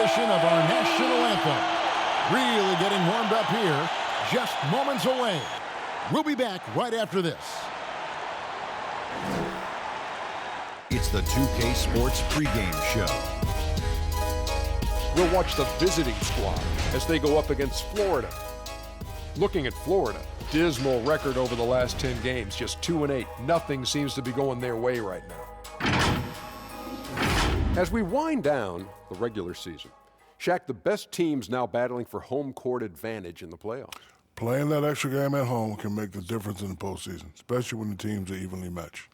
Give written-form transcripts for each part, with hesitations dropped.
rendition of our national anthem. Really getting warmed up here, just moments away. We'll be back right after this. It's the 2K Sports pregame show. We'll watch the visiting squad as they go up against Florida. Looking at Florida, dismal record over the last 10 games, just 2-8. Nothing seems to be going their way right now. As we wind down the regular season, Shaq, the best teams now battling for home court advantage in the playoffs. Playing that extra game at home can make the difference in the postseason, especially when the teams are evenly matched.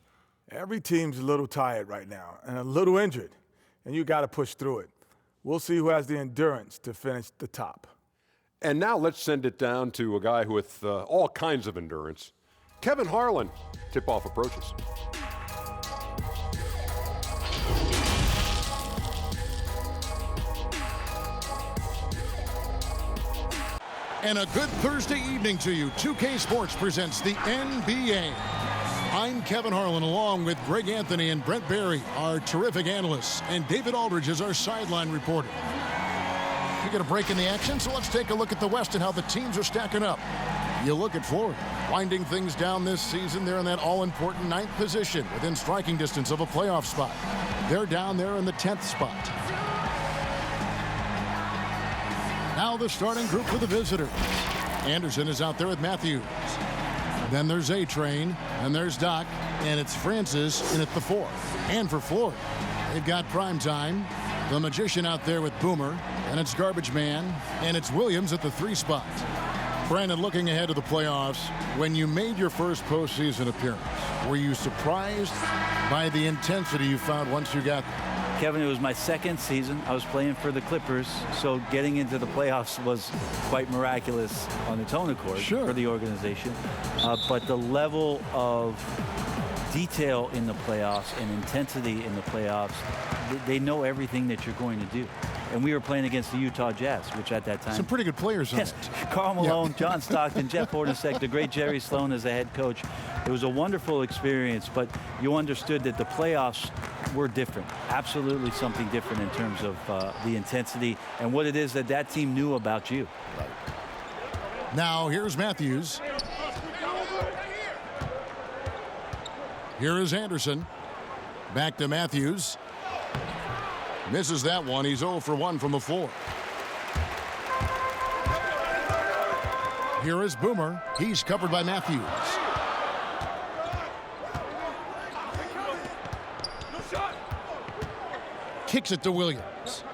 Every team's a little tired right now and a little injured, and you got to push through it. We'll see who has the endurance to finish the top. And now let's send it down to a guy with all kinds of endurance. Kevin Harlan, tip-off approaches. And a good Thursday evening to you. 2K Sports presents the NBA. I'm Kevin Harlan, along with Greg Anthony and Brent Barry, our terrific analysts, and David Aldridge is our sideline reporter. We get a break in the action, so let's take a look at the West and how the teams are stacking up. You look at Florida, winding things down this season. They're in that all-important 9th position, within striking distance of a playoff spot. They're down there in the 10th spot. Now the starting group for the visitors. Anderson is out there with Matthews. Then there's A-Train, and there's Doc, and it's Francis in at the 4. And for Florida, they've got Primetime, the Magician out there with Boomer, and it's Garbage Man, and it's Williams at the 3 spot. Brandon, looking ahead to the playoffs, when you made your first postseason appearance, were you surprised by the intensity you found once you got there? Kevin, it was my second season. I was playing for the Clippers, so getting into the playoffs was quite miraculous on its own accord for the organization. But the level of detail in the playoffs and intensity in the playoffs, they know everything that you're going to do. And we were playing against the Utah Jazz, which at that time... Some pretty good players on it. Karl Malone, John Stockton, Jeff Hornacek, the great Jerry Sloan as the head coach. It was a wonderful experience, but you understood that the playoffs were different. Absolutely something different in terms of the intensity and what it is that that team knew about you. Now here's Matthews. Here is Anderson. Back to Matthews. Misses that one. He's 0 for 1 from the floor. Here is Boomer. He's covered by Matthews. Kicks it to Williams.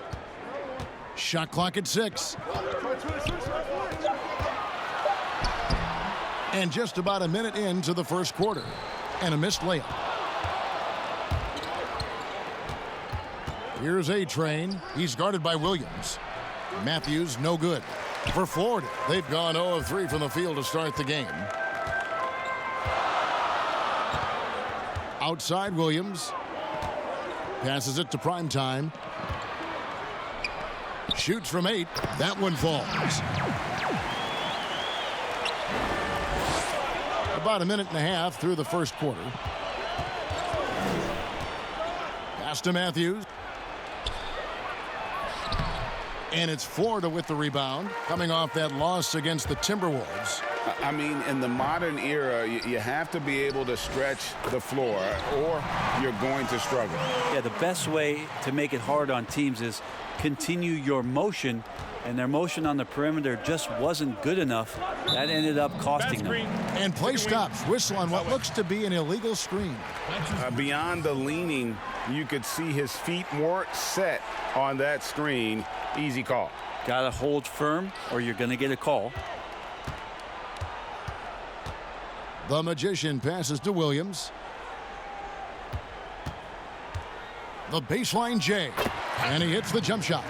Shot clock at 6. And just about a minute into the first quarter. And a missed layup. Here's A-Train. He's guarded by Williams. Matthews, no good. For Florida, they've gone 0 of 3 from the field to start the game. Outside Williams. Passes it to Primetime. Shoots from 8. That one falls. About a minute and a half through the first quarter. Pass to Matthews. And it's Florida with the rebound, coming off that loss against the Timberwolves. I mean, in the modern era, you have to be able to stretch the floor or you're going to struggle. Yeah, the best way to make it hard on teams is continue your motion, and their motion on the perimeter just wasn't good enough. That ended up costing them. And play stops. Whistle on what looks to be an illegal screen. Beyond the leaning, you could see his feet weren't set on that screen. Easy call. Got to hold firm or you're going to get a call. The Magician passes to Williams. The baseline J. And he hits the jump shot.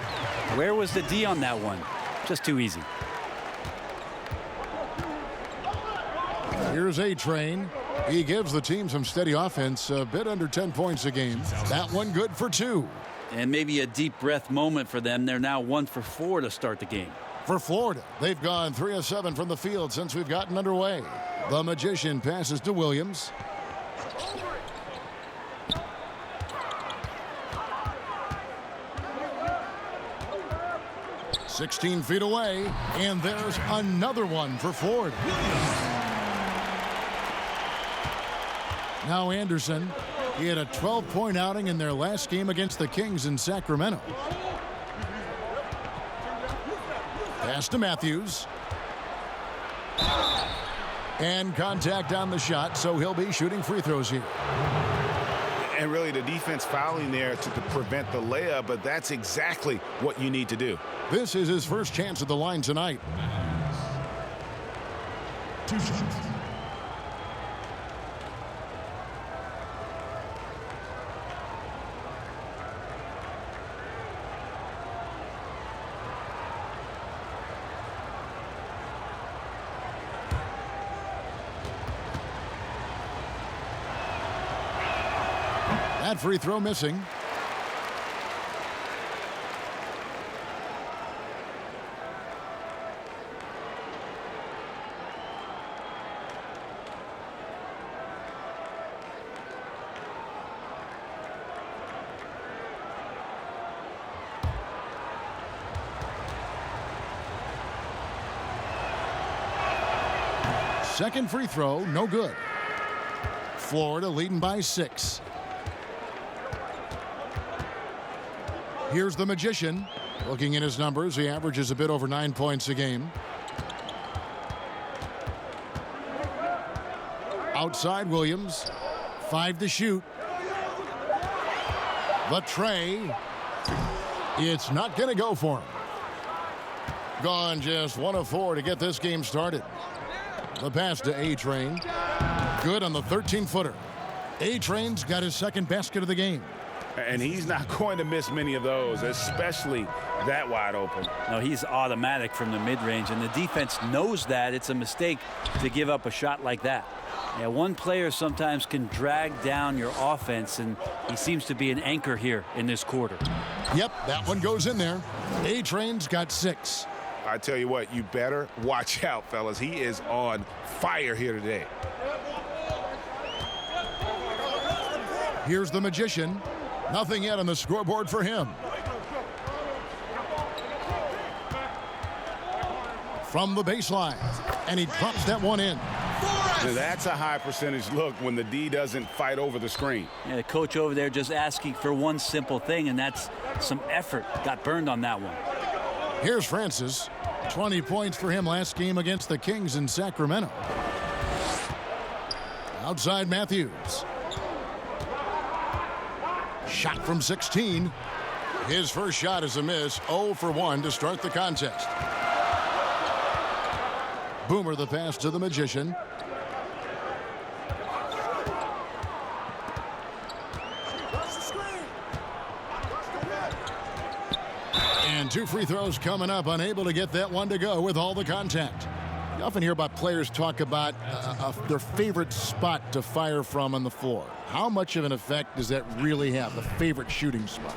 Where was the D on that one? Just too easy. Here's A-Train. He gives the team some steady offense, a bit under 10 points a game. That one good for 2. And maybe a deep breath moment for them. They're now 1 for 4 to start the game. For Florida, they've gone 3 of 7 from the field since we've gotten underway. The Magician passes to Williams. 16 feet away, and there's another one for Ford. Now Anderson. He had a 12-point outing in their last game against the Kings in Sacramento. Pass to Matthews. And contact on the shot, so he'll be shooting free throws here. And really the defense fouling there to prevent the layup, but that's exactly what you need to do. This is his first chance at the line tonight. 2 shots. That free throw missing. Second free throw, no good. Florida leading by 6. Here's the Magician. Looking at his numbers, he averages a bit over 9 points a game. Outside Williams. 5 to shoot. The tray. It's not going to go for him. Gone just 1 of 4 to get this game started. The pass to A-Train. Good on the 13-footer. A-Train's got his second basket of the game. And he's not going to miss many of those, especially that wide open. No, he's automatic from the mid-range, and the defense knows that it's a mistake to give up a shot like that. Yeah, one player sometimes can drag down your offense, and he seems to be an anchor here in this quarter. Yep, that one goes in there. A-Train's got 6. I tell you what, you better watch out, fellas. He is on fire here today. Here's the Magician. Nothing yet on the scoreboard for him. From the baseline, and he drops that one in. Now that's a high percentage look when the D doesn't fight over the screen. Yeah, the coach over there just asking for one simple thing, and that's some effort. Got burned on that one. Here's Francis. 20 points for him last game against the Kings in Sacramento. Outside Matthews. Shot from 16. His first shot is a miss. 0 for 1 to start the contest. Boomer the pass to the Magician. And 2 free throws coming up. Unable to get that one to go with all the contact. You often hear about players talk about their favorite spot to fire from on the floor. How much of an effect does that really have, the favorite shooting spot?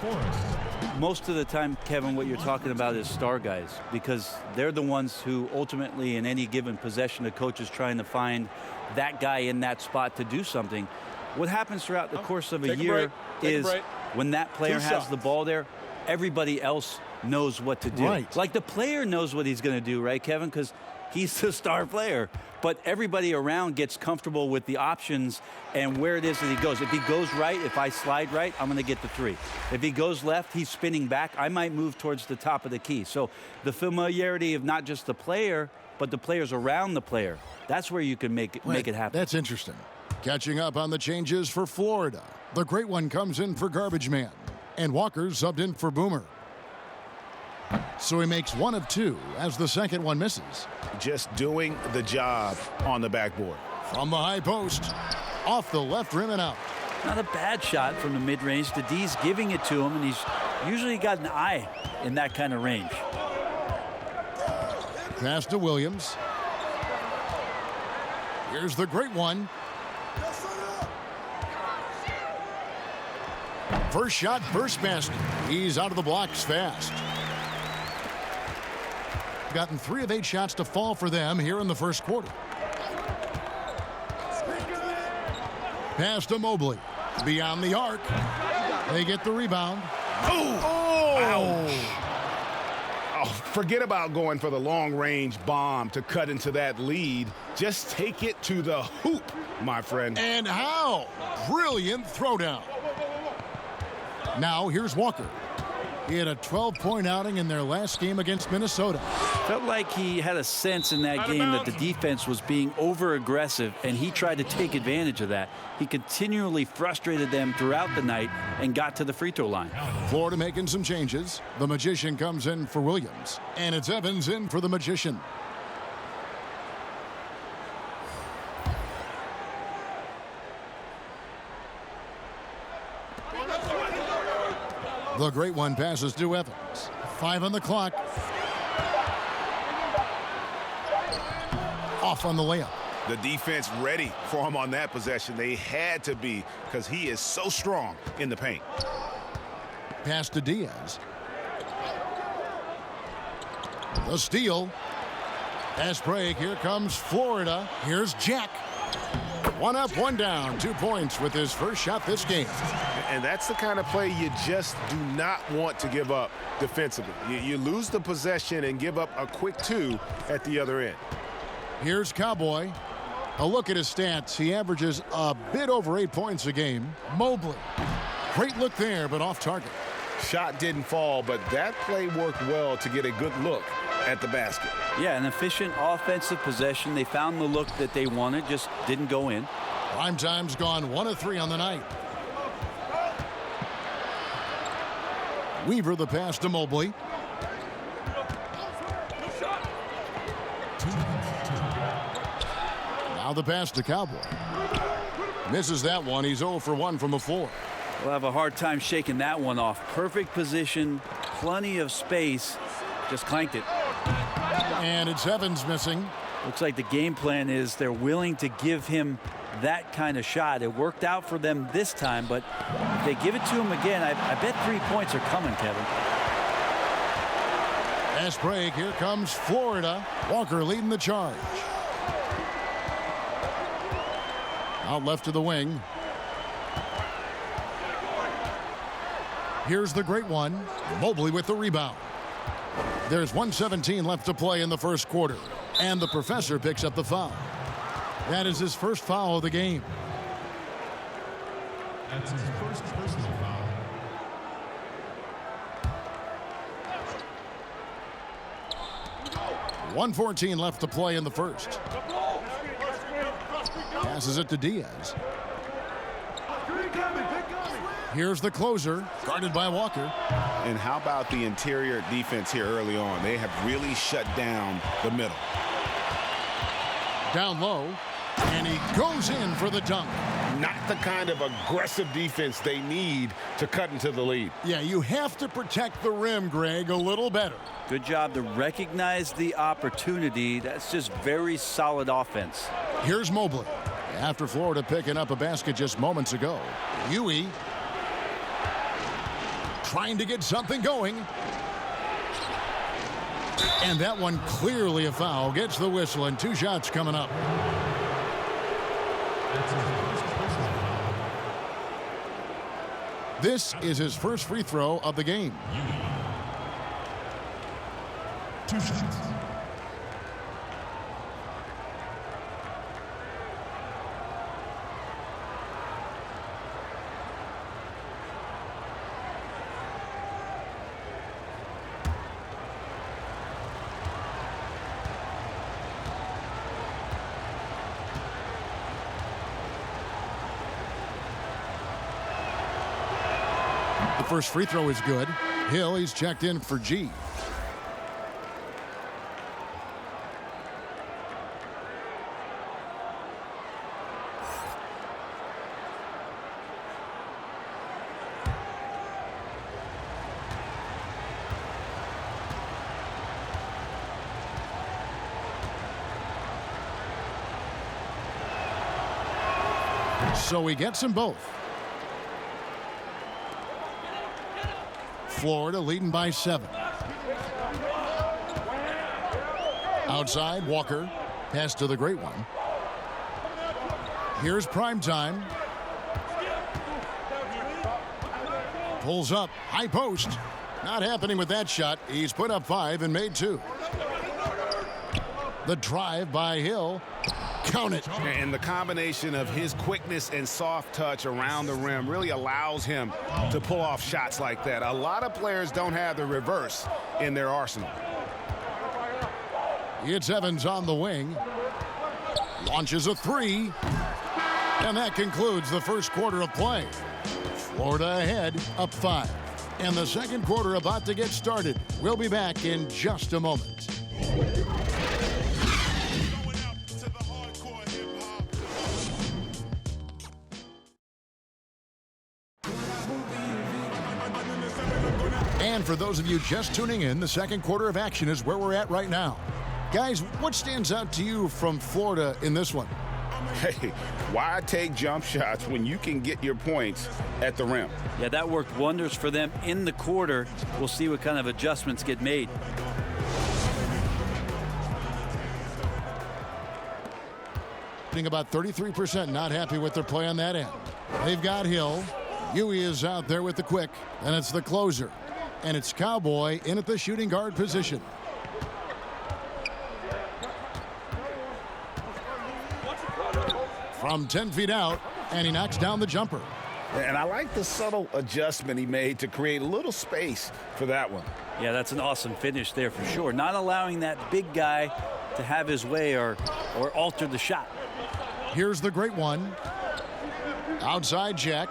Most of the time, Kevin, what you're talking about is star guys, because they're the ones who ultimately in any given possession, the coach is trying to find that guy in that spot to do something. What happens throughout the course of a year is when that player has the ball there, everybody else knows what to do. Right. Like the player knows what he's going to do, right, Kevin? Because he's the star player. But everybody around gets comfortable with the options and where it is that he goes. If he goes right, if I slide right, I'm going to get the 3. If he goes left, he's spinning back. I might move towards the top of the key. So the familiarity of not just the player, but the players around the player, that's where you can make it happen. That's interesting. Catching up on the changes for Florida. The great one comes in for Garbage Man. And Walker subbed in for Boomer. So he makes 1 of 2 as the second one misses. Just doing the job on the backboard. From the high post, off the left rim and out. Not a bad shot from the mid-range. The D's giving it to him, and he's usually got an eye in that kind of range. Pass to Williams. Here's the great one. First shot, first basket. He's out of the blocks fast. Gotten 3 of 8 shots to fall for them here in the first quarter. Pass to Mobley. Beyond the arc. They get the rebound. Oh! Oh, forget about going for the long-range bomb to cut into that lead. Just take it to the hoop, my friend. And how? Brilliant throwdown. Now here's Walker. He had a 12-point outing in their last game against Minnesota. Felt like he had a sense in that game that the defense was being over-aggressive, and he tried to take advantage of that. He continually frustrated them throughout the night and got to the free throw line. Florida making some changes. The Magician comes in for Williams, and it's Evans in for the Magician. The great one passes to Evans. 5 on the clock. Off on the layup. The defense ready for him on that possession. They had to be, because he is so strong in the paint. Pass to Diaz. The steal. Fast break. Here comes Florida. Here's Jack. 1 up, 1 down. 2 points with his first shot this game. And that's the kind of play you just do not want to give up defensively. You lose the possession and give up a quick 2 at the other end. Here's Cowboy. A look at his stats. He averages a bit over 8 points a game. Mobley. Great look there, but off target. Shot didn't fall, but that play worked well to get a good look at the basket. Yeah, an efficient offensive possession. They found the look that they wanted, just didn't go in. Prime time's gone 1 of 3 on the night. Weaver the pass to Mobley. Now the pass to Cowboy. Misses that one. He's 0 for 1 from the floor. We'll have a hard time shaking that one off. Perfect position, plenty of space, just clanked it. And it's Evans missing. Looks like the game plan is they're willing to give him that kind of shot. It worked out for them this time, but if they give it to him again, I bet 3 points are coming, Kevin. Fast break. Here comes Florida. Walker leading the charge. Out left to the wing. Here's the great one. Mobley with the rebound. There's 1:17 left to play in the first quarter. And the professor picks up the foul. That is his first foul of the game. That's his first personal foul. .114 left to play in the first. Passes it to Diaz. Here's the closer, guarded by Walker. And how about the interior defense here early on? They have really shut down the middle. Down low, and he goes in for the dunk. Not the kind of aggressive defense they need to cut into the lead. Yeah, you have to protect the rim, Greg, a little better. Good job to recognize the opportunity. That's just very solid offense. Here's Mobley. After Florida picking up a basket just moments ago. Huey trying to get something going. And that one clearly a foul. Gets the whistle, and 2 shots coming up. This is his first free throw of the game. 2 shots. The first free throw is good. Hill, he's checked in for G. So he gets them both. Florida leading by 7. Outside, Walker. Pass to the great one. Here's prime time. Pulls up. High post. Not happening with that shot. He's put up 5 and made 2. The drive by Hill. Count it. And the combination of his quickness and soft touch around the rim really allows him to pull off shots like that. A lot of players don't have the reverse in their arsenal. It's Evans on the wing. Launches a 3. And that concludes the first quarter of play. Florida ahead, up 5. And the second quarter about to get started. We'll be back in just a moment. And for those of you just tuning in, the second quarter of action is where we're at right now. Guys, what stands out to you from Florida in this one? Hey, why take jump shots when you can get your points at the rim? Yeah, that worked wonders for them in the quarter. We'll see what kind of adjustments get made. About 33% not happy with their play on that end. They've got Hill. Huey is out there with the quick, and it's the closer. And it's Cowboy in at the shooting guard position. From 10 feet out, and he knocks down the jumper. And I like the subtle adjustment he made to create a little space for that one. Yeah, that's an awesome finish there for sure. Not allowing that big guy to have his way or alter the shot. Here's the great one. Outside Jack.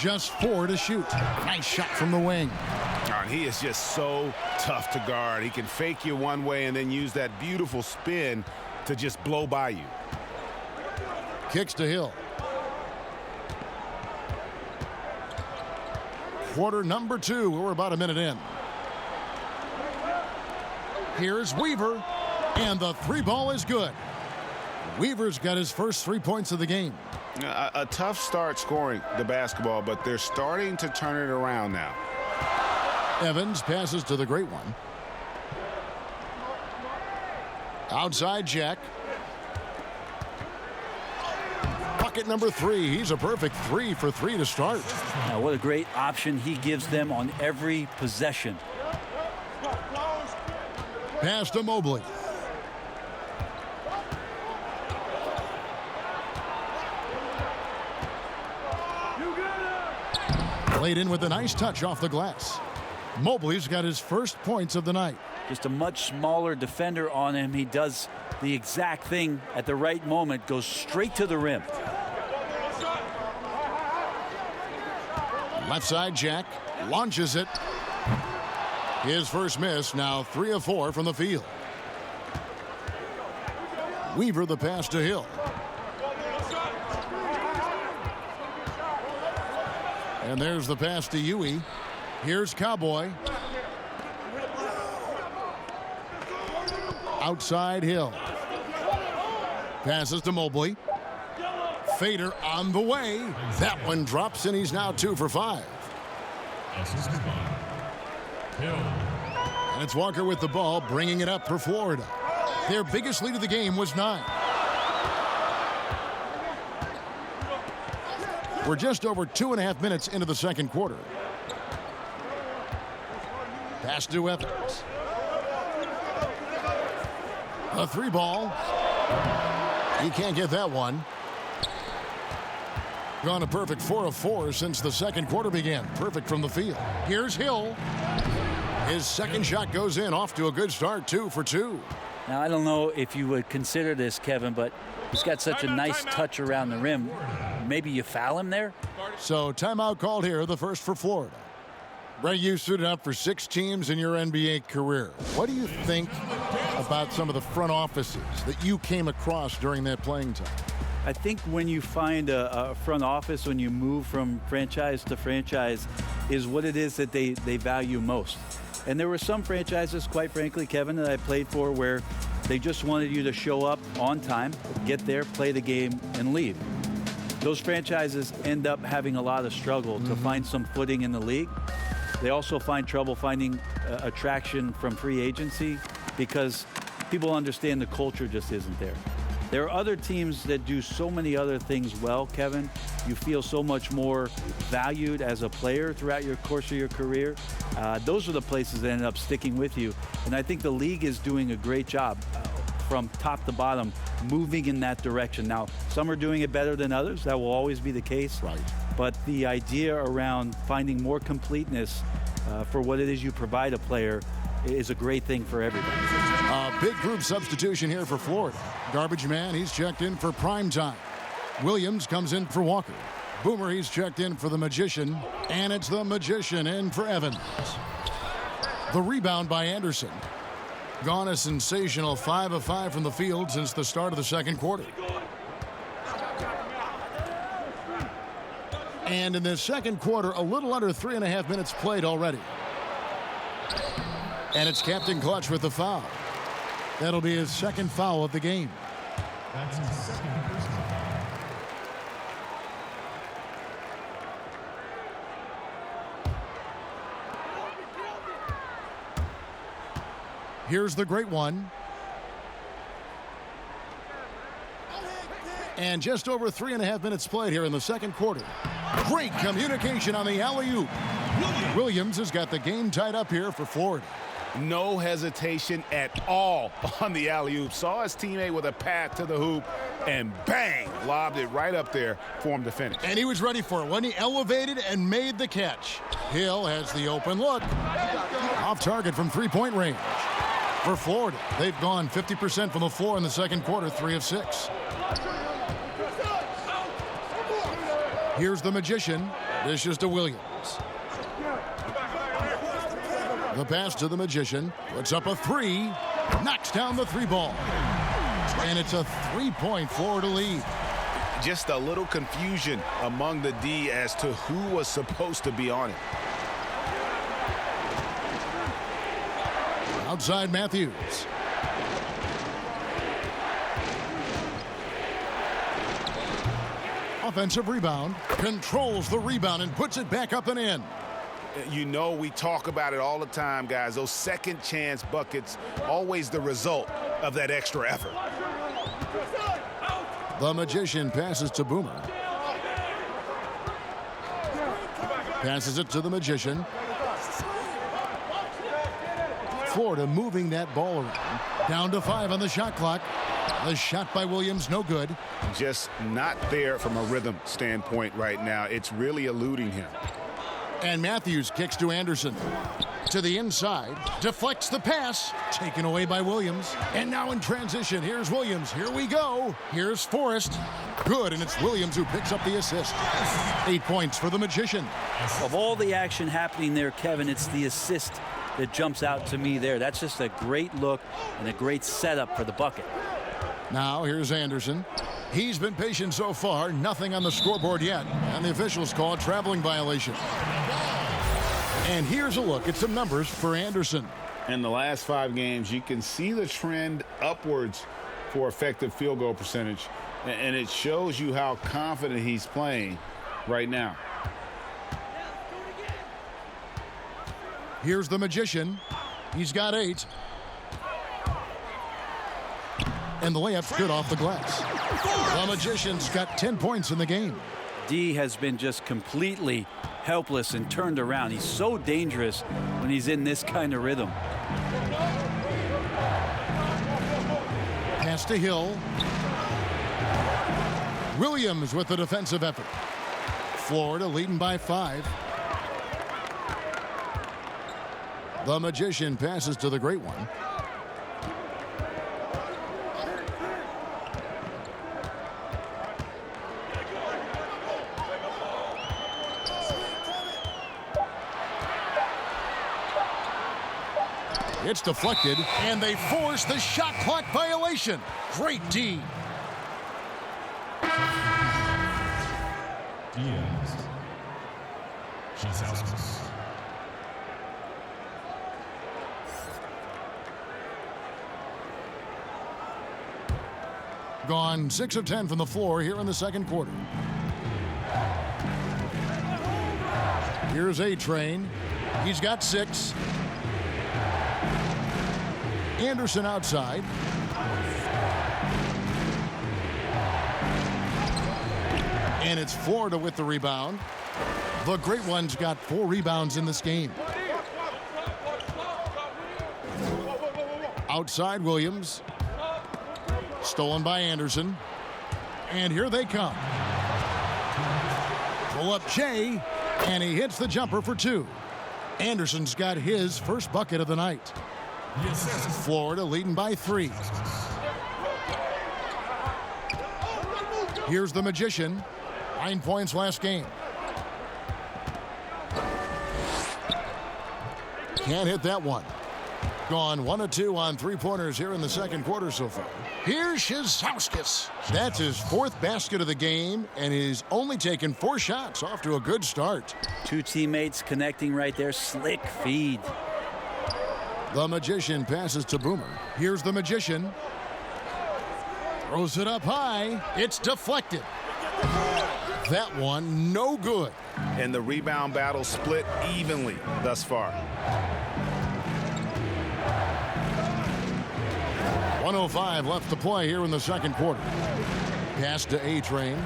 Just 4 to shoot. Nice shot from the wing. And he is just so tough to guard. He can fake you one way and then use that beautiful spin to just blow by you. Kicks to Hill. Quarter number 2. We're about a minute in. Here's Weaver, and the 3 ball is good. Weaver's got his first 3 points of the game. A tough start scoring the basketball, but they're starting to turn it around now. Evans passes to the great one. Outside Jack. Bucket number 3. He's a perfect 3 for 3 to start. Now, what a great option he gives them on every possession. Pass to Mobley. Laid in with a nice touch off the glass. Mobley's got his first points of the night. Just a much smaller defender on him. He does the exact thing at the right moment, goes straight to the rim. Left side Jack launches it. His first miss, now 3 of 4 from the field. Weaver the pass to Hill. And there's the pass to Huey. Here's Cowboy. Outside Hill. Passes to Mobley. Fader on the way. That one drops, and he's now 2 for 5. And it's Walker with the ball, bringing it up for Florida. Their biggest lead of the game was 9. We're just over 2.5 minutes into the second quarter. Pass to Evans. A 3 ball. He can't get that one. Gone a perfect 4 of 4 since the second quarter began. Perfect from the field. Here's Hill. His second shot goes in, off to a good start, 2 for 2. Now, I don't know if you would consider this, Kevin, but he's got such a nice touch around the rim. Maybe you foul him there? So timeout called here, the first for Florida. Ray, you suited up for 6 teams in your NBA career. What do you think about some of the front offices that you came across during that playing time? I think when you find a front office, when you move from franchise to franchise, is what it is that they value most. And there were some franchises, quite frankly, Kevin, that I played for where they just wanted you to show up on time, get there, play the game, and leave. Those franchises end up having a lot of struggle to find some footing in the league. They also find trouble finding attraction from free agency because people understand the culture just isn't there. There are other teams that do so many other things well, Kevin. You feel so much more valued as a player throughout your course of your career. Those are the places that end up sticking with you. And I think the league is doing a great job from top to bottom, moving in that direction. Now, some are doing it better than others. That will always be the case. Right. But the idea around finding more completeness for what it is you provide a player is a great thing for everybody. Big group substitution here for Florida. Garbage man, he's checked in for prime time. Williams comes in for Walker. Boomer, he's checked in for the Magician. And it's the Magician in for Evans. The rebound by Anderson. Gone a sensational 5 of 5 from the field since the start of the second quarter. And in this second quarter, a little under 3.5 minutes played already. And it's Captain Clutch with the foul. That'll be his second foul of the game. That's his second personal foul. Here's the great one. And just over 3.5 minutes played here in the second quarter. Great communication on the alley-oop. Williams has got the game tied up here for Florida. No hesitation at all on the alley-oop. Saw his teammate with a path to the hoop, and bang, lobbed it right up there for him to finish. And he was ready for it when he elevated and made the catch. Hill has the open look. Off target from three-point range. For Florida, they've gone 50% from the floor in the second quarter, 3 of 6. Here's the Magician. Dishes to Williams. The pass to the Magician. Puts up a 3. Knocks down the 3-ball. And it's a 3-point Florida lead. Just a little confusion among the D as to who was supposed to be on it. Outside Matthews. Offensive rebound. Controls the rebound and puts it back up and in. You know, we talk about it all the time, guys. Those second chance buckets, always the result of that extra effort. The Magician passes to Boomer. Passes it to the Magician. Florida moving that ball around. Down to 5 on the shot clock. The shot by Williams, no good. Just not there from a rhythm standpoint right now. It's really eluding him. And Matthews kicks to Anderson. To the inside. Deflects the pass. Taken away by Williams. And now in transition, here's Williams. Here we go. Here's Forrest. Good, and it's Williams who picks up the assist. 8 points for the Magician. Of all the action happening there, Kevin, it's the assist that jumps out to me there. That's just a great look and a great setup for the bucket. Now here's Anderson. He's been patient so far. Nothing on the scoreboard yet. And the officials call a traveling violation. And here's a look at some numbers for Anderson. In the last 5 games, you can see the trend upwards for effective field goal percentage. And it shows you how confident he's playing right now. Here's the Magician. He's got 8. And the layup's good off the glass. The Magician's got 10 points in the game. D has been just completely helpless and turned around. He's so dangerous when he's in this kind of rhythm. Pass to Hill. Williams with the defensive effort. Florida leading by 5. The Magician passes to the great one. It's deflected, and they force the shot clock violation. Great D. Diaz. Jesus. Gone 6 of 10 from the floor here in the second quarter. Here's A-Train. He's got 6. Anderson outside. And it's Florida with the rebound. The Great Ones got 4 rebounds in this game. Outside Williams. Stolen by Anderson. And here they come. Pull up Jay. And he hits the jumper for 2. Anderson's got his first bucket of the night. Florida leading by 3. Here's the Magician. 9 points last game. Can't hit that one. Gone 1 of 2 on 3-pointers here in the second quarter so far. Here's Shizauskas. That's his 4th basket of the game, and he's only taken 4 shots. Off to a good start. 2 teammates connecting right there. Slick feed. The Magician passes to Boomer. Here's the Magician. Throws it up high. It's deflected. That one, no good. And the rebound battle split evenly thus far. 1:05 left to play here in the second quarter. Pass to A-Train.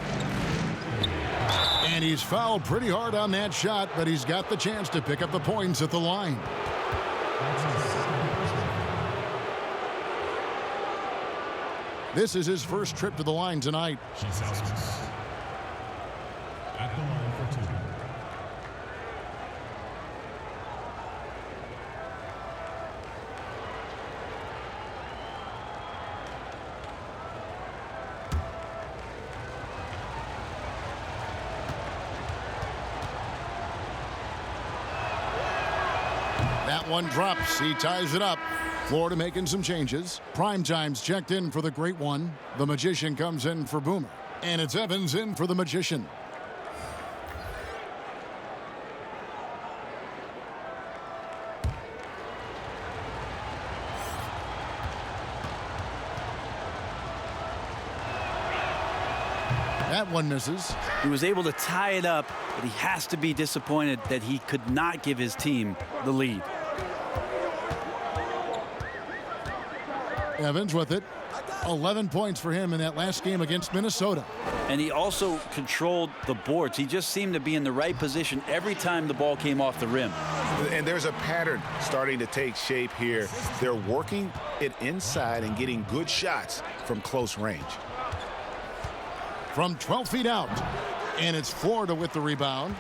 And he's fouled pretty hard on that shot, but he's got the chance to pick up the points at the line. This is his first trip to the line tonight. At the line for 2. That one drops. He ties it up. Florida making some changes. Primetime's checked in for the Great One. The Magician comes in for Boomer. And it's Evans in for the Magician. That one misses. He was able to tie it up, but he has to be disappointed that he could not give his team the lead. Evans with it. 11 points for him in that last game against Minnesota. And he also controlled the boards. He just seemed to be in the right position every time the ball came off the rim. And there's a pattern starting to take shape here. They're working it inside and getting good shots from close range. From 12 feet out. And it's Florida with the rebound.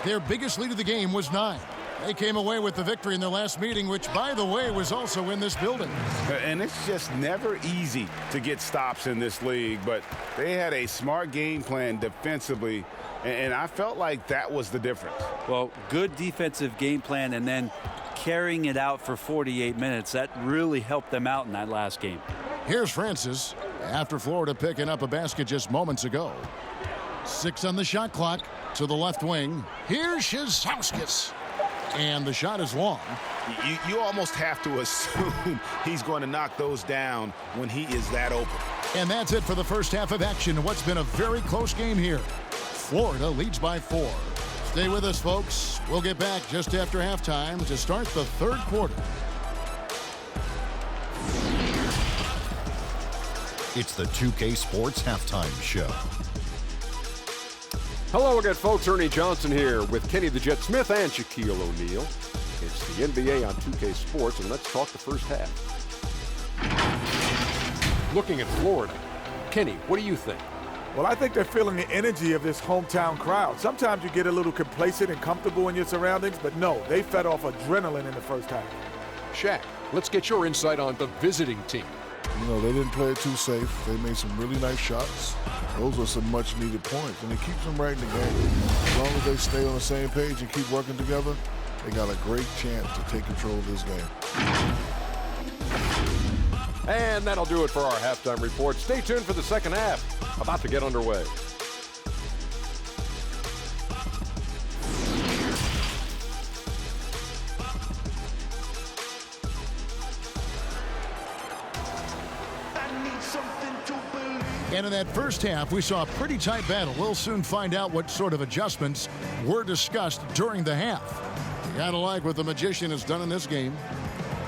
Their biggest lead of the game was 9. They came away with the victory in their last meeting, which, by the way, was also in this building. And it's just never easy to get stops in this league, but they had a smart game plan defensively, and I felt like that was the difference. Well, good defensive game plan and then carrying it out for 48 minutes. That really helped them out in that last game. Here's Francis after Florida picking up a basket just moments ago. 6 on the shot clock to the left wing. Here's Shizauskas. And the shot is long. You almost have to assume he's going to knock those down when he is that open. And that's it for the first half of action in what's been a very close game here. Florida leads by 4. Stay with us, folks. We'll get back just after halftime to start the third quarter. It's the 2K Sports Halftime Show. Hello again, folks. Ernie Johnson here with Kenny the Jet Smith and Shaquille O'Neal. It's the NBA on 2K Sports, and let's talk the first half. Looking at Florida, Kenny, what do you think? Well, I think they're feeling the energy of this hometown crowd. Sometimes you get a little complacent and comfortable in your surroundings, but no, they fed off adrenaline in the first half. Shaq, let's get your insight on the visiting team. You know, they didn't play it too safe. They made some really nice shots. Those were some much-needed points, and it keeps them right in the game. As long as they stay on the same page and keep working together, they got a great chance to take control of this game. And that'll do it for our halftime report. Stay tuned for the second half. About to get underway. And in that first half, we saw a pretty tight battle. We'll soon find out what sort of adjustments were discussed during the half. You gotta like what the Magician has done in this game.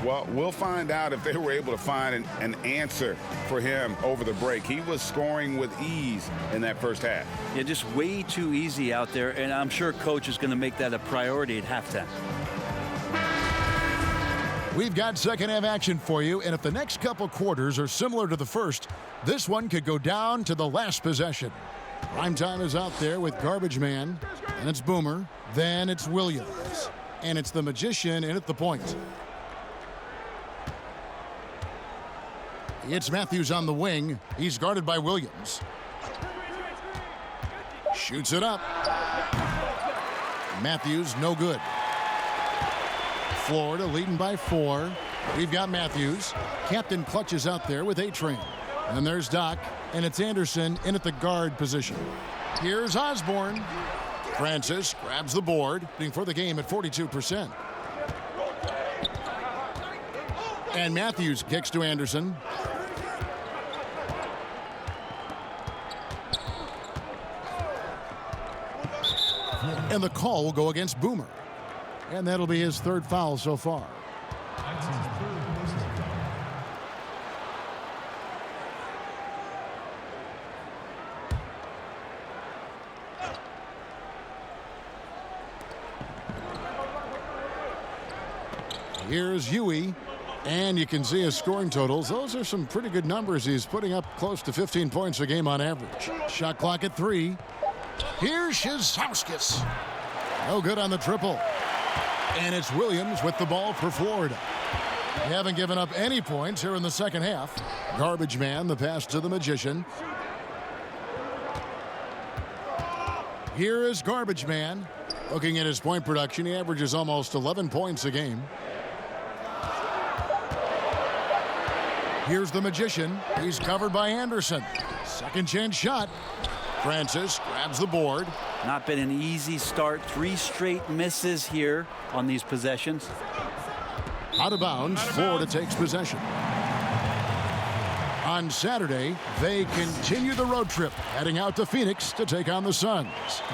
Well, we'll find out if they were able to find an answer for him over the break. He was scoring with ease in that first half. Yeah, just way too easy out there, and I'm sure coach is going to make that a priority at halftime. We've got second half action for you, and if the next couple quarters are similar to the first, this one could go down to the last possession. Primetime is out there with Garbage Man, and it's Boomer, then it's Williams, and it's the Magician in at the point. It's Matthews on the wing. He's guarded by Williams. Shoots it up. Matthews, no good. Florida leading by 4. We've got Matthews. Captain Clutch is out there with A-Train. And there's Doc, and it's Anderson in at the guard position. Here's Osborne. Francis grabs the board, being for the game at 42%. And Matthews kicks to Anderson. And the call will go against Boomer. And that'll be his third foul so far. That's his third personal foul. Here's Huey. And you can see his scoring totals. Those are some pretty good numbers. He's putting up close to 15 points a game on average. Shot clock at 3. Here's Shizauskis. No good on the triple. And it's Williams with the ball for Florida. They haven't given up any points here in the second half. Garbage Man, the pass to the Magician. Here is Garbage Man. Looking at his point production, he averages almost 11 points a game. Here's the Magician. He's covered by Anderson. Second chance shot. Francis grabs the board. Not been an easy start. 3 straight misses here on these possessions. Out of bounds, Florida takes possession. On Saturday, they continue the road trip, heading out to Phoenix to take on the Suns.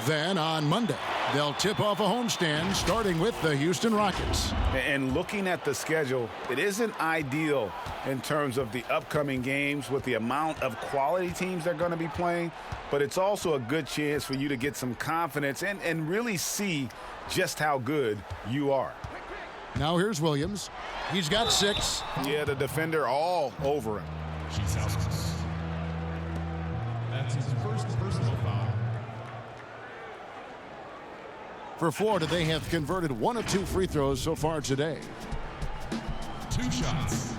Then on Monday, they'll tip off a homestand, starting with the Houston Rockets. And looking at the schedule, it isn't ideal in terms of the upcoming games with the amount of quality teams they're going to be playing, but it's also a good chance for you to get some confidence and really see just how good you are. Now here's Williams. He's got 6. Yeah, the defender all over him. Shizauskis. That's his first personal foul. For Florida, they have converted 1 of 2 free throws so far today. 2 shots.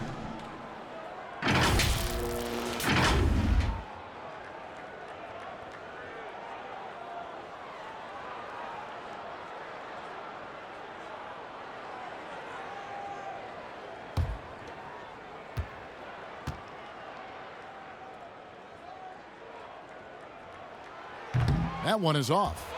That one is off.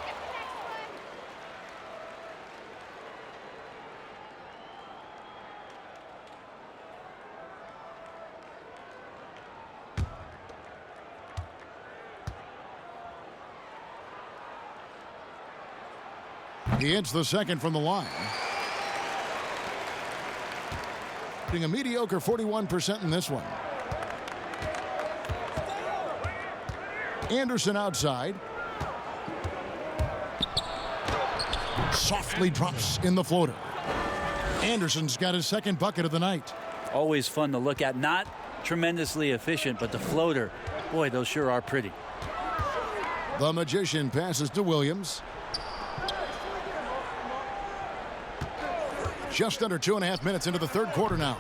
He hits the second from the line. Being a mediocre 41% in this one. Anderson outside. Softly drops in the floater. Anderson's got his second bucket of the night. Always fun to look at. Not tremendously efficient, but the floater, boy, those sure are pretty. The Magician passes to Williams. Just under 2.5 minutes into the third quarter now.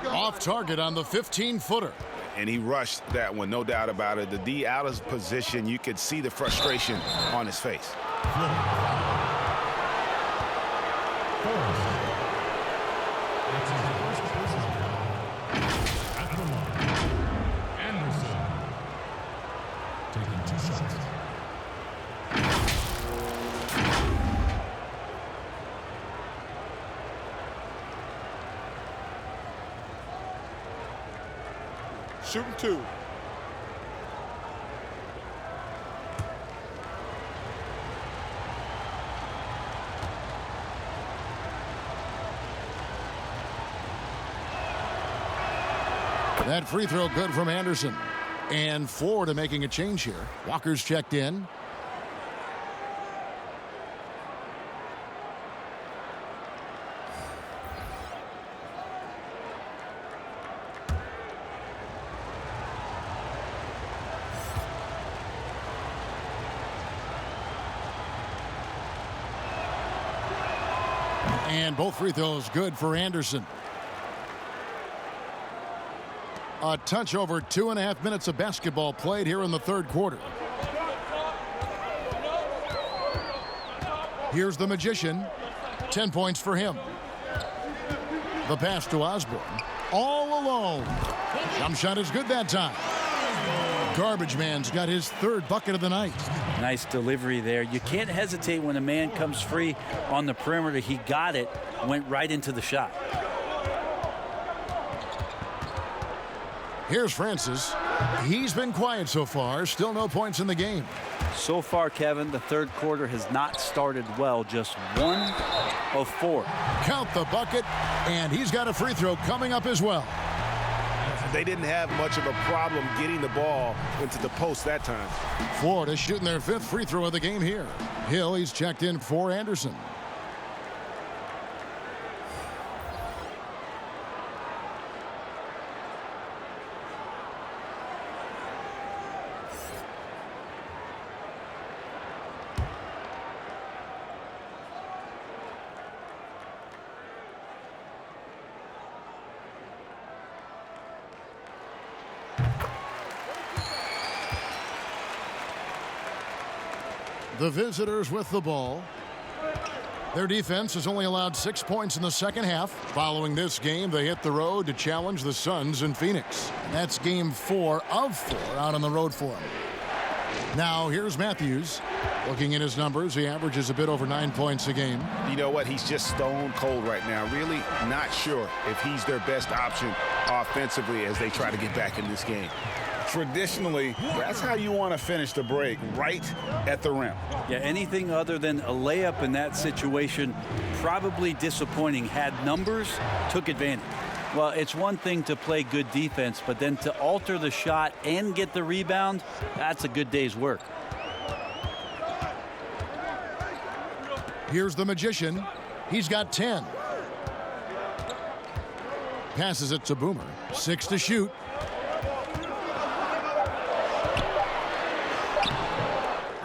Off target on the 15-footer. And he rushed that one, no doubt about it. The D out of position, you could see the frustration on his face. That's his first personal foul. At the line, Anderson. Taking 2 shots. Shooting 2. That free throw good from Anderson. And Florida making a change here. Walker's checked in. And both free throws good for Anderson. A touch over 2.5 minutes of basketball played here in the third quarter. Here's the Magician. 10 points for him. The pass to Osborne. All alone. Jump shot is good that time. Garbage man's got his third bucket of the night. Nice delivery there. You can't hesitate when a man comes free on the perimeter. He got it, went right into the shot. Here's Francis. He's been quiet so far. Still no points in the game. So far, Kevin, the third quarter has not started well. Just 1 of 4. Count the bucket, and he's got a free throw coming up as well. They didn't have much of a problem getting the ball into the post that time. Florida shooting their 5th free throw of the game here. Hill, he's checked in for Anderson. The visitors with the ball. Their defense has only allowed 6 points in the second half. Following this game, they hit the road to challenge the Suns in Phoenix. That's game 4 of 4 out on the road for them. Now, here's Matthews. Looking at his numbers, he averages a bit over 9 points a game. You know what? He's just stone cold right now. Really not sure if he's their best option offensively as they try to get back in this game. Traditionally, that's how you want to finish the break, right at the rim. Yeah, anything other than a layup in that situation, probably disappointing. Had numbers, took advantage. Well, it's one thing to play good defense, but then to alter the shot and get the rebound, that's a good day's work. Here's the Magician. He's got 10. Passes it to Boomer. 6 to shoot.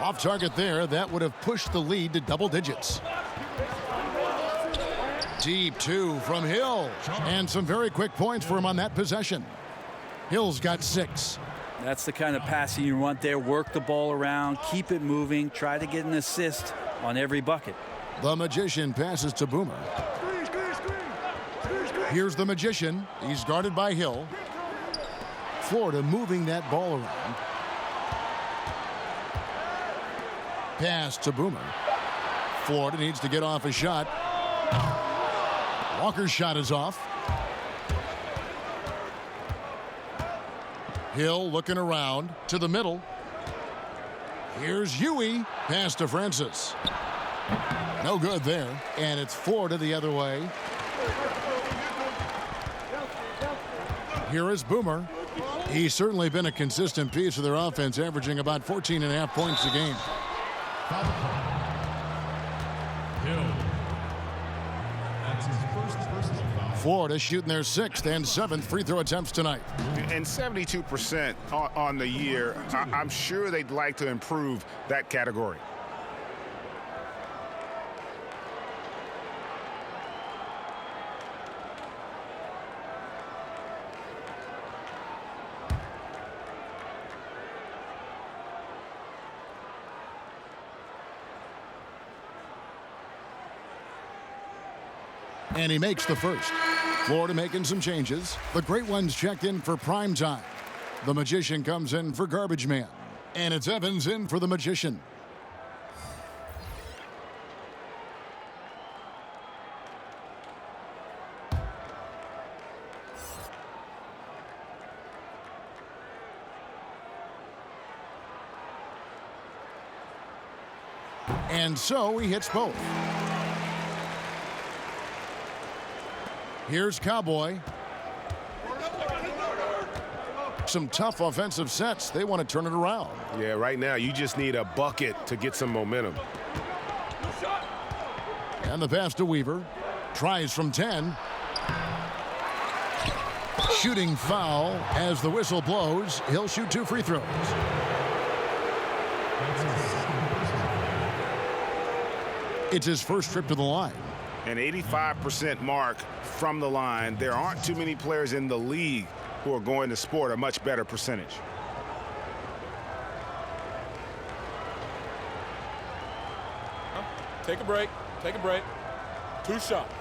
Off target there. That would have pushed the lead to double digits. Deep 2 from Hill. And some very quick points for him on that possession. Hill's got 6. That's the kind of passing you want there. Work the ball around, keep it moving, try to get an assist on every bucket. The Magician passes to Boomer. Here's the Magician. He's guarded by Hill. Florida moving that ball around. Pass to Boomer. Florida needs to get off a shot. Walker's shot is off. Hill looking around to the middle. Here's Huey. Pass to Francis. No good there. And it's Florida the other way. Here is Boomer. He's certainly been a consistent piece of their offense, averaging about 14.5 points a game. Hill. That's his first personal foul. Florida shooting their 6th and 7th free throw attempts tonight. And 72% on the year. I'm sure they'd like to improve that category. And he makes the first. Florida making some changes. The great ones checked in for prime time. The Magician comes in for garbage man. And it's Evans in for the Magician. And so he hits both. Here's Cowboy. some tough offensive sets. They want to turn it around. Yeah, right now you just need a bucket to get some momentum. And the pass to Weaver. Tries from 10. Shooting foul as the whistle blows. He'll shoot 2 free throws. It's his first trip to the line. An 85% mark from the line. There aren't too many players in the league who are going to sport a much better percentage. Take a break. Take a break. 2 shots.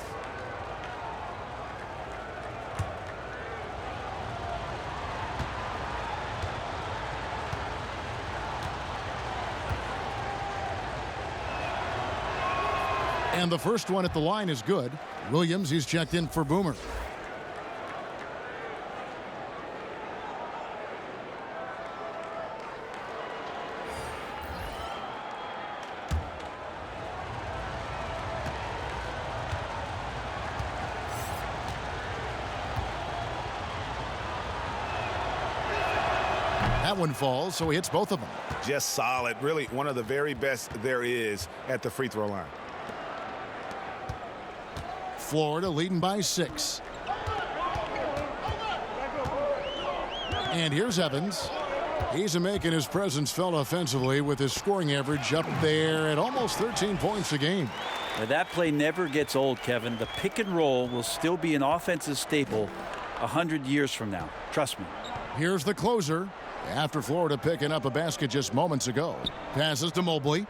And the first one at the line is good. Williams, he's checked in for Boomer. That one falls, so he hits both of them. Just solid. Really one of the very best there is at the free throw line. Florida leading by 6. And here's Evans. He's making his presence felt offensively with his scoring average up there at almost 13 points a game. Now, that play never gets old, Kevin. The pick and roll will still be an offensive staple 100 years from now. Trust me. Here's the closer. After Florida picking up a basket just moments ago. Passes to Mobley.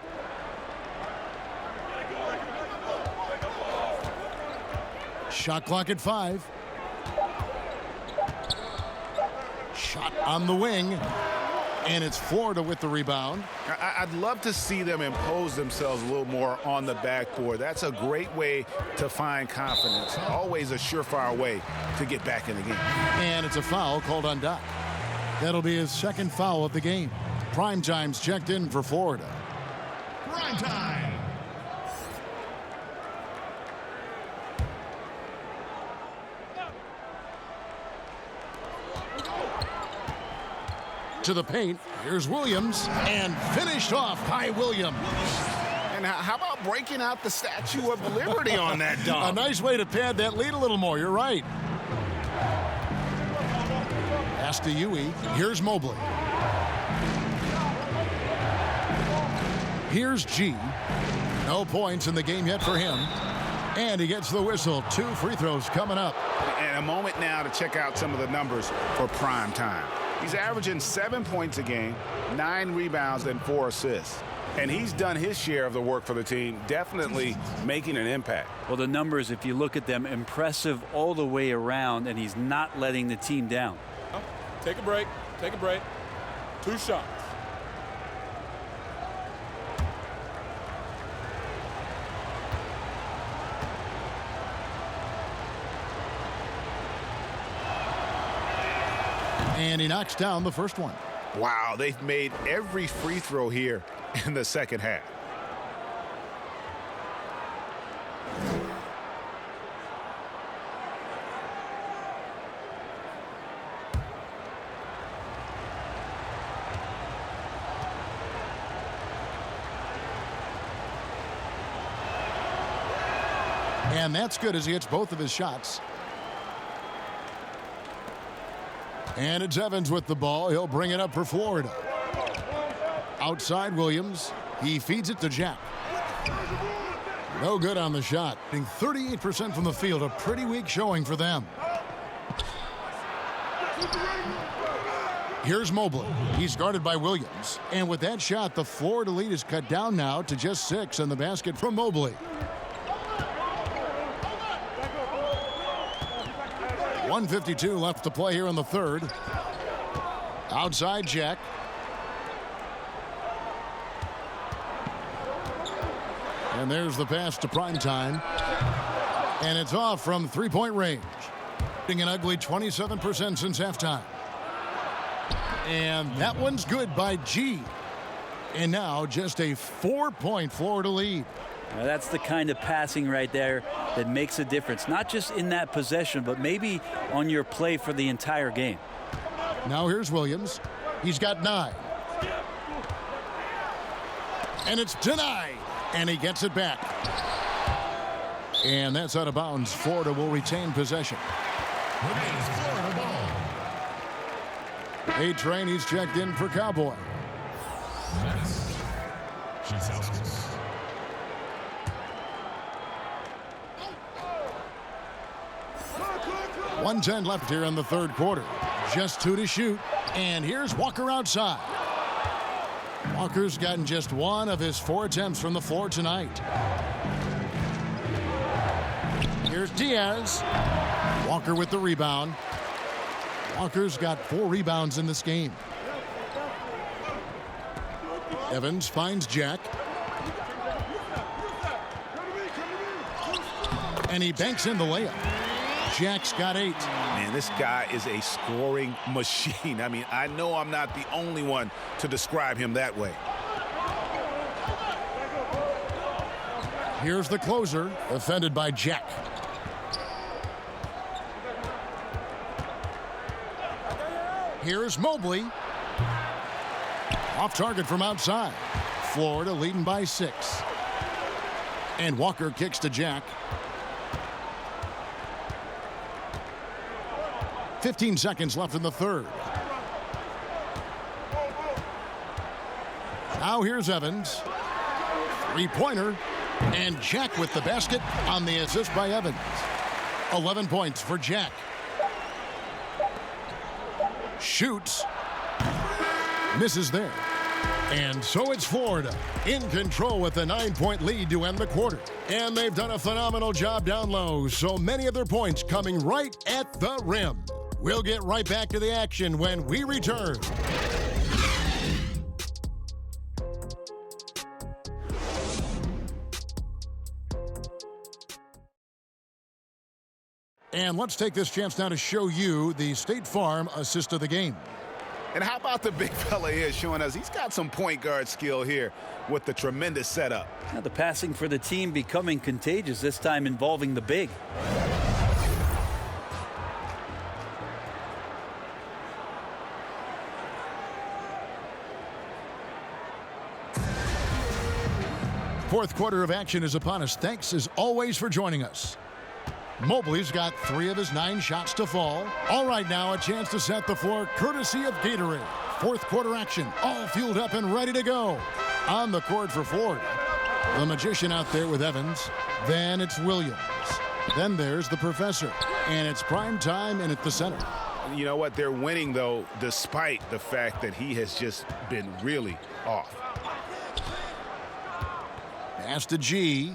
Shot clock at 5. Shot on the wing. And it's Florida with the rebound. I'd love to see them impose themselves a little more on the backboard. That's a great way to find confidence. Always a surefire way to get back in the game. And it's a foul called on Doc. That'll be his second foul of the game. Primetime's checked in for Florida. Prime time. To the paint. Here's Williams. And finished off by Williams. And how about breaking out the Statue of Liberty on that dunk? A nice way to pad that lead a little more. You're right. Pass to Huey. Here's Mobley. Here's G. No points in the game yet for him. And he gets the whistle. 2 free throws coming up. And a moment now to check out some of the numbers for prime time. He's averaging 7 points a game, 9 rebounds, and 4 assists. And he's done his share of the work for the team, definitely making an impact. Well, the numbers, if you look at them, impressive all the way around, and he's not letting the team down. Take a break. Take a break. 2 shots. And he knocks down the first one. Wow, they've made every free throw here in the second half. And that's good as he hits both of his shots. And it's Evans with the ball. He'll bring it up for Florida. Outside Williams. He feeds it to Jack. No good on the shot. 38% from the field. A pretty weak showing for them. Here's Mobley. He's guarded by Williams. And with that shot, the Florida lead is cut down now to just 6 and the basket from Mobley. 1:52 left to play here in the third. Outside Jack. And there's the pass to Primetime. And it's off from three-point range. An ugly 27% since halftime. And that one's good by G. And now just a 4-point Florida lead. Now that's the kind of passing right there that makes a difference, not just in that possession, but maybe on your play for the entire game. Now here's Williams. He's got 9. And it's denied. And he gets it back. And that's out of bounds. Florida will retain possession. Remains Florida ball. A-Train, he's checked in for Cowboy. Max. She's 1:10 left here in the third quarter. Just 2 to shoot. And here's Walker outside. Walker's gotten just 1 of his 4 attempts from the floor tonight. Here's Diaz. Walker with the rebound. Walker's got 4 rebounds in this game. Evans finds Jack. And he banks in the layup. Jack's got 8. Man, this guy is a scoring machine. I mean, I know I'm not the only one to describe him that way. Here's the closer, defended by Jack. Here's Mobley. Off target from outside. Florida leading by 6. And Walker kicks to Jack. 15 seconds left in the third. Now here's Evans. 3-pointer. And Jack with the basket on the assist by Evans. 11 points for Jack. Shoots. Misses there. And so it's Florida in control with a 9-point lead to end the quarter. And they've done a phenomenal job down low. So many of their points coming right at the rim. We'll get right back to the action when we return. And let's take this chance now to show you the State Farm assist of the game. And how about the big fella here showing us he's got some point guard skill here with the tremendous setup. Now the passing for the team becoming contagious, this time involving the big. Fourth quarter of action is upon us. Thanks as always for joining us. Mobley's got 3 of his 9 shots to fall. All right, now a chance to set the floor courtesy of Gatorade. Fourth quarter action, all fueled up and ready to go. On the court for Florida. The Magician out there with Evans. Then it's Williams. Then there's the Professor. And it's prime time and at the center. You know what? They're winning, though, despite the fact that he has just been really off. Pass to G.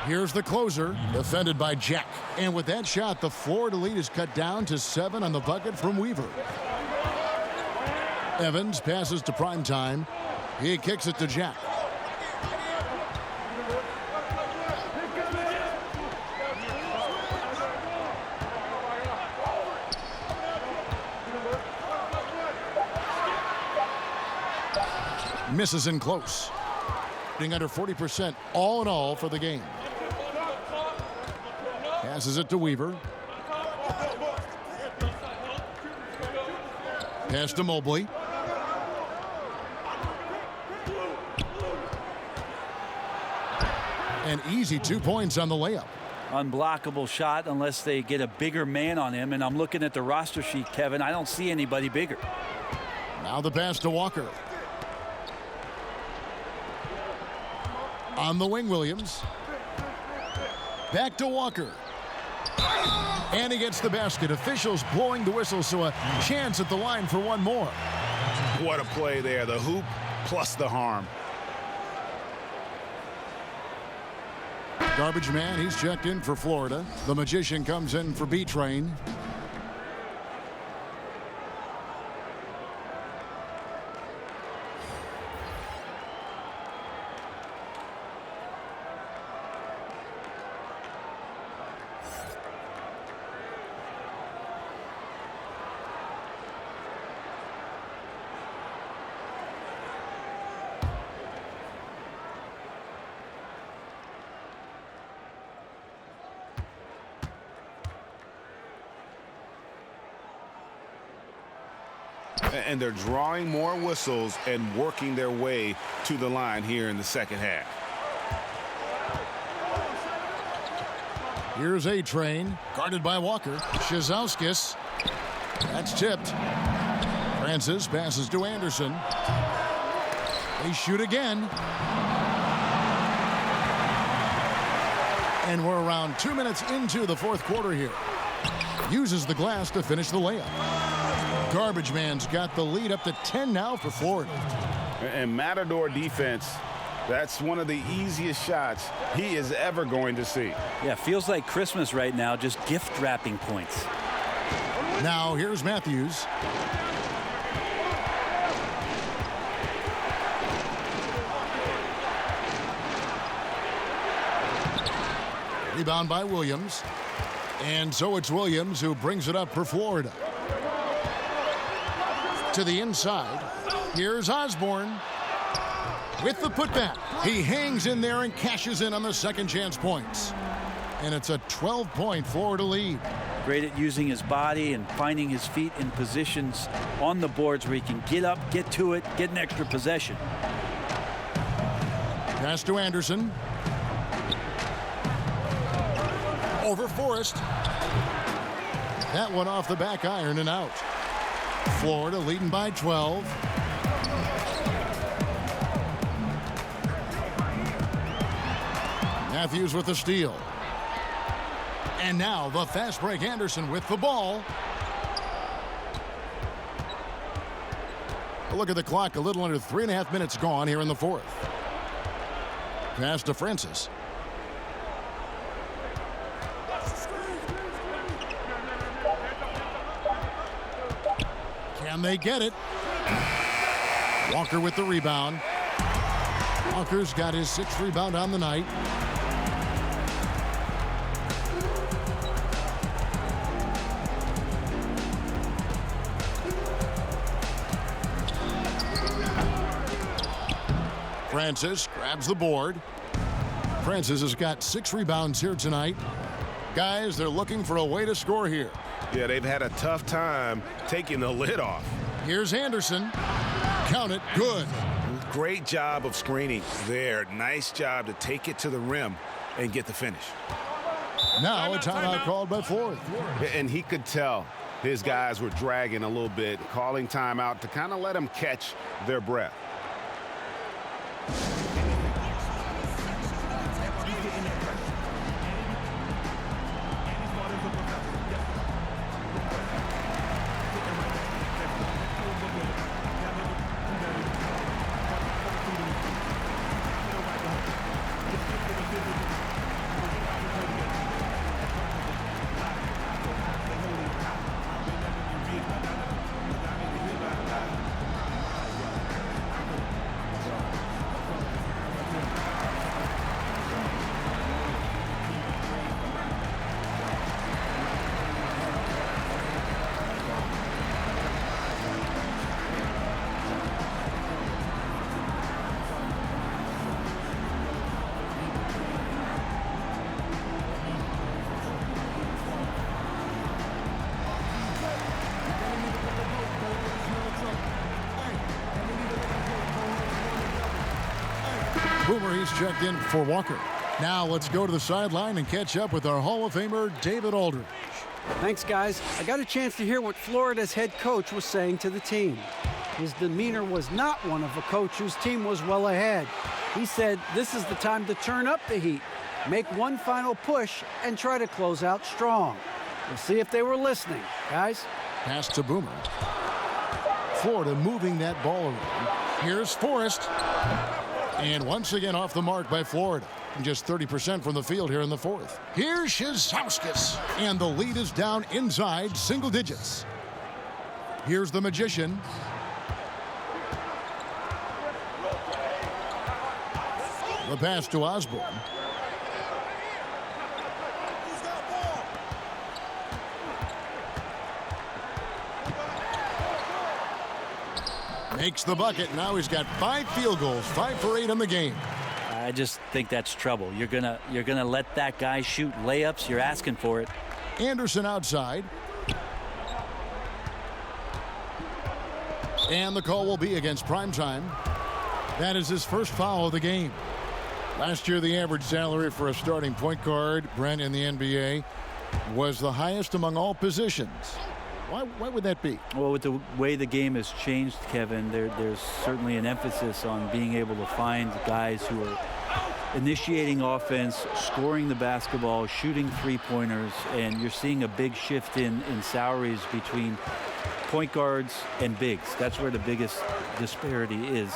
Here's the closer, defended by Jack. And with that shot, the Florida lead is cut down to 7 on the bucket from Weaver. Evans passes to Primetime. He kicks it to Jack. Misses in close. Getting under 40% all in all for the game. Passes it to Weaver. Pass to Mobley. An easy 2 points on the layup. Unblockable shot unless they get a bigger man on him. And I'm looking at the roster sheet, Kevin. I don't see anybody bigger. Now the pass to Walker. On the wing, Williams. Back to Walker. And he gets the basket. Officials blowing the whistle, so a chance at the line for one more. What a play there. The hoop plus the harm. Garbage man, he's checked in for Florida. The Magician comes in for B-Train. And they're drawing more whistles and working their way to the line here in the second half. Here's A-Train, guarded by Walker. Shizauskis. That's tipped. Francis passes to Anderson. They shoot again. And we're around 2 minutes into the fourth quarter here. Uses the glass to finish the layup. Garbage Man's got the lead up to 10 now for Florida. And Matador defense, that's one of the easiest shots he is ever going to see. Yeah, feels like Christmas right now, just gift wrapping points. Now here's Matthews. Rebound by Williams. And so it's Williams who brings it up for Florida. To the inside. Here's Osborne with the putback. He hangs in there and cashes in on the second chance points. And it's a 12-point Florida lead. Great at using his body and finding his feet in positions on the boards where he can get up, get to it, get an extra possession. Pass to Anderson. Over Forrest. That one off the back iron and out. Florida leading by 12. Matthews with the steal. And now the fast break Anderson with the ball. A look at the clock, a little under 3.5 minutes gone here in the fourth. Pass to Francis. Can they get it? Walker with the rebound. Walker's got his 6th rebound on the night. Francis grabs the board. Francis has got 6 rebounds here tonight. Guys, they're looking for a way to score here. Yeah, they've had a tough time taking the lid off. Here's Anderson. Count it. Good. Great job of screening there. Nice job to take it to the rim and get the finish. Now a timeout called by Florida. And he could tell his guys were dragging a little bit, calling timeout to kind of let them catch their breath. Boomer, he's checked in for Walker. Now let's go to the sideline and catch up with our Hall of Famer, David Aldridge. Thanks, guys. I got a chance to hear what Florida's head coach was saying to the team. His demeanor was not one of a coach whose team was well ahead. He said this is the time to turn up the heat, make one final push, and try to close out strong. We'll see if they were listening, guys. Pass to Boomer. Florida moving that ball around. Here's Forrest. And once again off the mark by Florida. Just 30% from the field here in the fourth. Here's Shizauskis. And the lead is down inside single digits. Here's the Magician. The pass to Osborne. Makes the bucket. Now he's got 5 field goals, 5 for 8 in the game. I just think that's trouble. You're gonna let that guy shoot layups. You're asking for it. Anderson outside. And the call will be against Primetime. That is his first foul of the game. Last year, the average salary for a starting point guard, Brent, in the NBA, was the highest among all positions. Why would that be? Well, with the way the game has changed, Kevin, there's certainly an emphasis on being able to find guys who are initiating offense, scoring the basketball, shooting three-pointers, and you're seeing a big shift in salaries between point guards and bigs. That's where the biggest disparity is.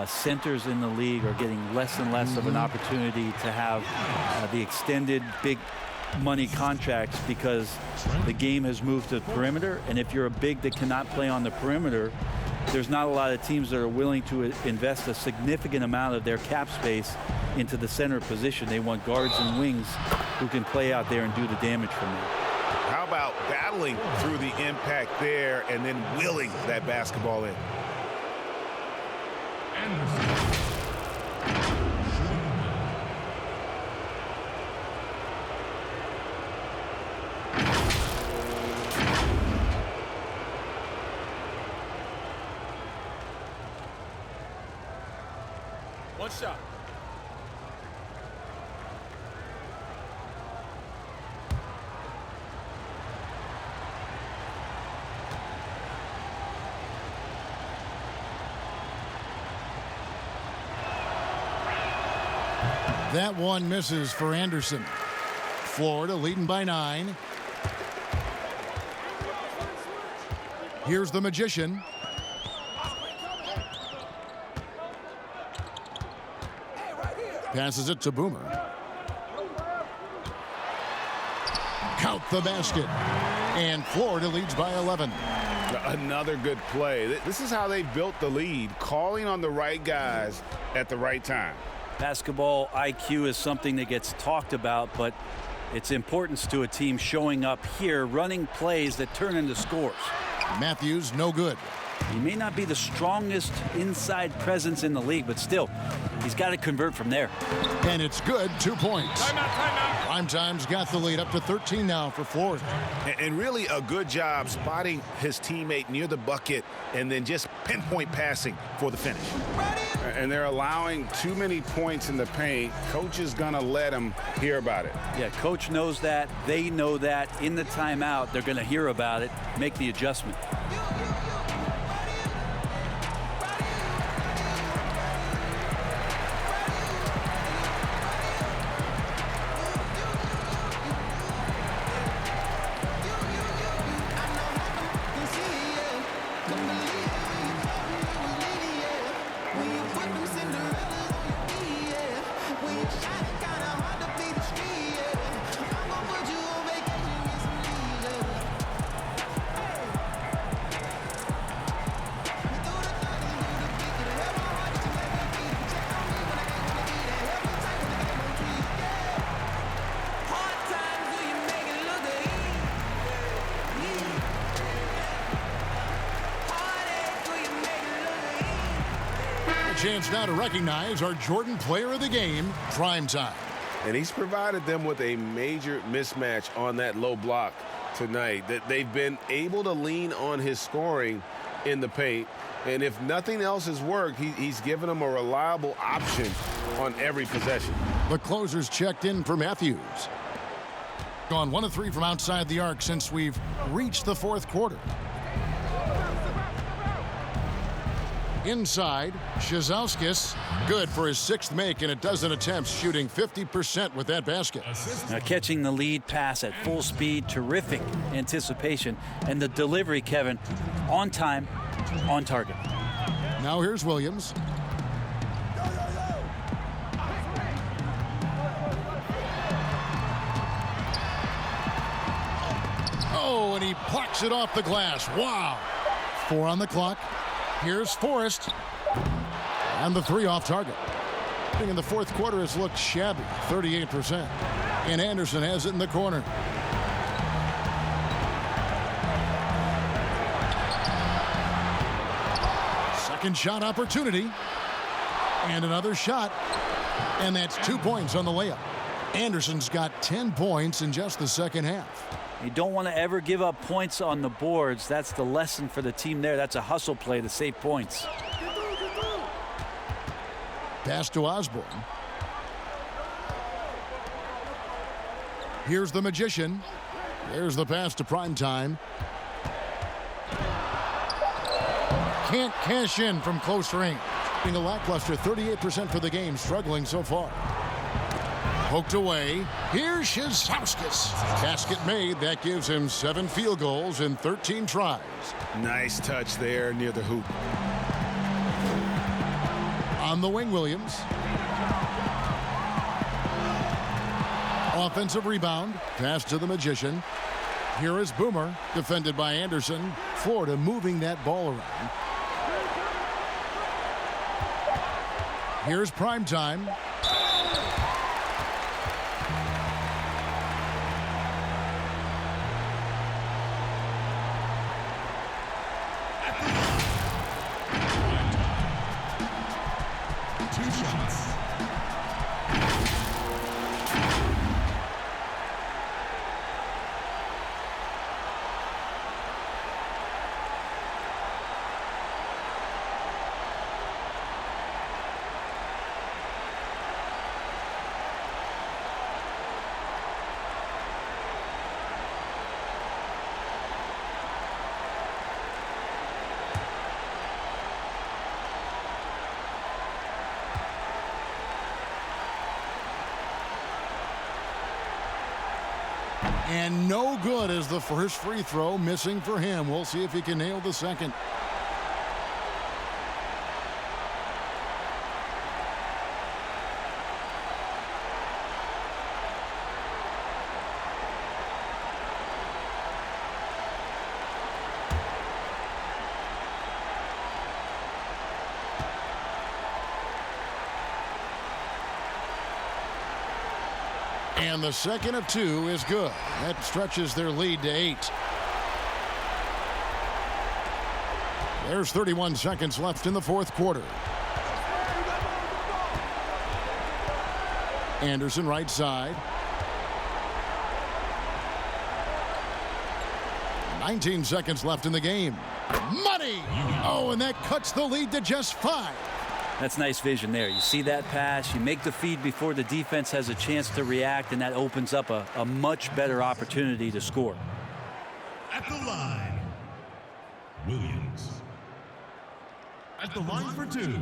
Centers in the league are getting less and less of an opportunity to have the extended big money contracts because the game has moved to the perimeter, and if you're a big that cannot play on the perimeter, there's not a lot of teams that are willing to invest a significant amount of their cap space into the center position. They want guards and wings who can play out there and do the damage from there. How about battling through the impact there and then willing that basketball in? One shot. That one misses for Anderson. Florida leading by 9. Here's the Magician. Passes it to Boomer. Count the basket. And Florida leads by 11. Another good play. This is how they built the lead, calling on the right guys at the right time. Basketball IQ is something that gets talked about, but its importance to a team showing up here, running plays that turn into scores. Matthews, no good. He may not be the strongest inside presence in the league, but still, he's got to convert from there. And it's good, 2 points. Timeout. Primetime's got the lead up to 13 now for Florida. And really a good job spotting his teammate near the bucket and then just pinpoint passing for the finish. And they're allowing too many points in the paint. Coach is going to let him hear about it. Yeah, coach knows that. They know that. In the timeout, they're going to hear about it, make the adjustment. Chance now to recognize our Jordan Player of the Game, Primetime. And he's provided them with a major mismatch on that low block tonight. That they've been able to lean on his scoring in the paint. And if nothing else has worked, he's given them a reliable option on every possession. The closer's checked in for Matthews. Gone 1 of 3 from outside the arc since we've reached the fourth quarter. Inside, Shazauskis, good for his 6th make and a dozen attempts, shooting 50% with that basket. Now catching the lead pass at full speed, terrific anticipation, and the delivery, Kevin, on time, on target. Now here's Williams. Oh, and he plucks it off the glass. Wow. 4 on the clock. Here's Forrest. And the 3 off target. In the fourth quarter has looked shabby, 38%. And Anderson has it in the corner. Second shot opportunity. And another shot. And that's 2 points on the layup. Anderson's got 10 points in just the second half. You don't want to ever give up points on the boards. That's the lesson for the team there. That's a hustle play to save points. Pass to Osborne. Here's the Magician. There's the pass to Primetime. Can't cash in from close range. Being a lackluster 38% for the game, struggling so far. Poked away. Here's Shizauskas. Basket made. That gives him 7 field goals in 13 tries. Nice touch there near the hoop. On the wing, Williams. Offensive rebound. Pass to the Magician. Here is Boomer, defended by Anderson. Florida moving that ball around. Here's Primetime. And no good as the first free throw, missing for him. We'll see if he can nail the second. And the second of 2 is good. That stretches their lead to 8. There's 31 seconds left in the fourth quarter. Anderson right side. 19 seconds left in the game. Money! Oh, and that cuts the lead to just 5. That's nice vision there. You see that pass, you make the feed before the defense has a chance to react, and that opens up a much better opportunity to score. At the line, Williams. At the line for 2.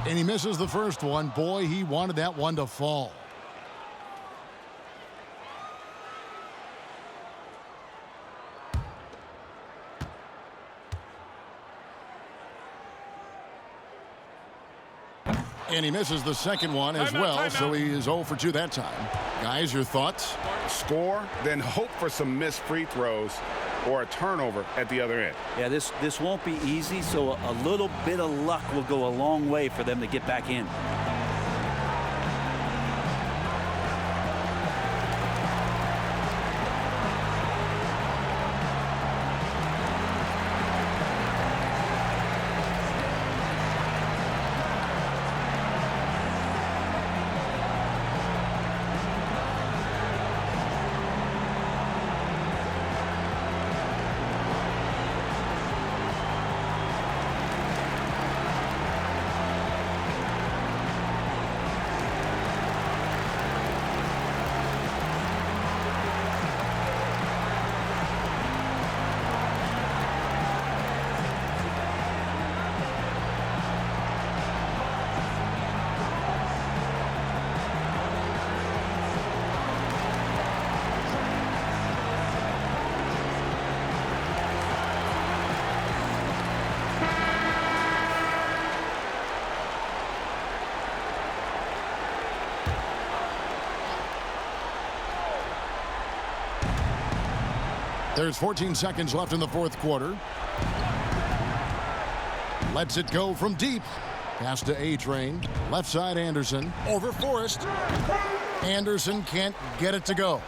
And he misses the first one. Boy, he wanted that one to fall. And he misses the second one as well, so he is 0 for 2 that time. Guys, your thoughts? Score, then hope for some missed free throws or a turnover at the other end. Yeah, this won't be easy, so a little bit of luck will go a long way for them to get back in. There's 14 seconds left in the fourth quarter. Lets it go from deep. Pass to A-Train. Left side, Anderson. Over Forrest. Anderson can't get it to go.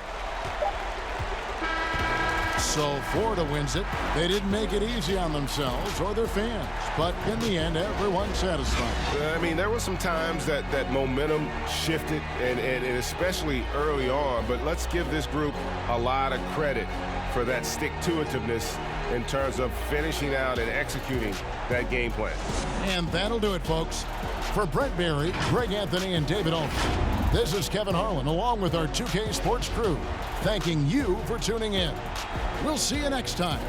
So Florida wins it. They didn't make it easy on themselves or their fans, but in the end, everyone's satisfied. I mean, there were some times that momentum shifted, and especially early on, but let's give this group a lot of credit for that stick-to-itiveness in terms of finishing out and executing that game plan. And that'll do it, folks. For Brent Berry, Greg Anthony, and David Olney, this is Kevin Harlan along with our 2K Sports crew, thanking you for tuning in. We'll see you next time.